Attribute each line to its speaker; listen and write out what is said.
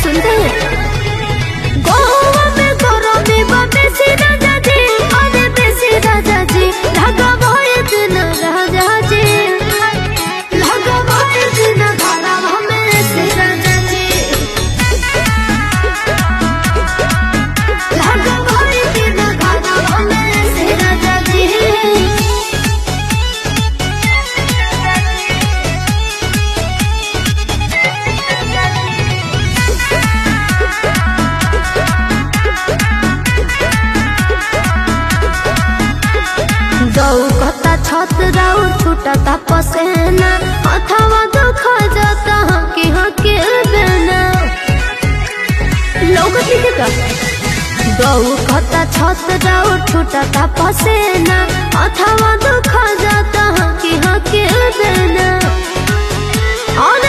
Speaker 1: सुनते हैं गोवा में गरमी बा बेसी राजा जी, अरे बेसी राजा जी, लगा भाई दिन राजा जी, लगा भाई दिन घरा हमें से राजा जी, लगा भाई दिन घरा हमें से राजा जी। कता छत राउ छूटता पसेना, अथवा दुख जाता हकी बेना लोग दिखेगा। गौ कता छत राउ छूटता पसेना, अथवा दुख जाता हकी बेना और